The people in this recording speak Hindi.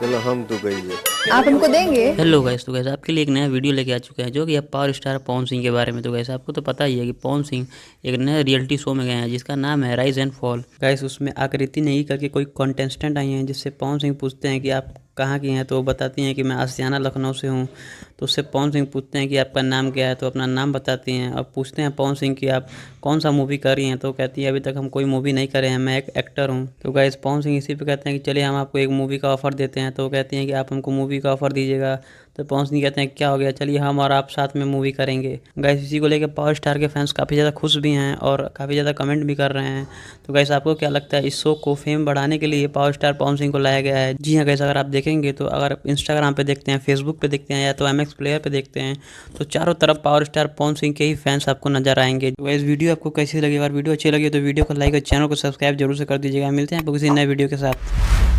चलो हम तो गई आप हमको देंगे? हेलो गाइस, तो गाइस आपके लिए एक नया वीडियो लेके आ चुके हैं जो कि अब पावर स्टार पवन सिंह के बारे में। तो गाइस आपको तो पता ही है कि पवन सिंह एक नए रियलिटी शो में गए हैं जिसका नाम है राइज एंड फॉल। गाइस उसमें आकृति नहीं करके कोई कंटेस्टेंट आई हैं जिससे पवन सिंह पूछते हैं कि आप कहाँ की हैं, तो वो बताती हैं कि मैं आशियाना लखनऊ से हूँ। तो उससे पवन सिंह पूछते हैं कि आपका नाम क्या है, तो अपना नाम बताती हैं और पूछते हैं पवन सिंह कि आप कौन सा मूवी कर रही हैं, तो कहती है अभी तक हम कोई मूवी नहीं करे हैं, मैं एक एक्टर हूँ। तो गाइस पवन सिंह इसी पे कहते हैं कि चलिए हम आपको एक मूवी का ऑफ़र देते हैं। तो कहती हैं कि आप हमको मूवी का ऑफ़र दीजिएगा। तो पवन सिंह कहते हैं क्या हो गया, चलिए हम और आप साथ में मूवी करेंगे। गाइस इसी को लेकर पावर स्टार के फैंस काफ़ी ज़्यादा खुश भी हैं और काफ़ी ज़्यादा कमेंट भी कर रहे हैं। तो गाइस आपको क्या लगता है, इस शो को फेम बढ़ाने के लिए पावर स्टार पवन सिंह को लाया गया है? जी हाँ गाइस, अगर आप देखेंगे तो अगर इंस्टाग्राम पे देखते हैं, फेसबुक पे देखते हैं या तो MX प्लेयर पे देखते हैं तो चारों तरफ पावर स्टार पवन सिंह के ही फैंस आपको नजर आएंगे। तो गाइस वीडियो आपको कैसी लगी? अगर वीडियो अच्छी लगी तो वीडियो को लाइक और चैनल को सब्सक्राइब जरूर से कर दीजिएगा। मिलते हैं आपको किसी नए वीडियो के साथ।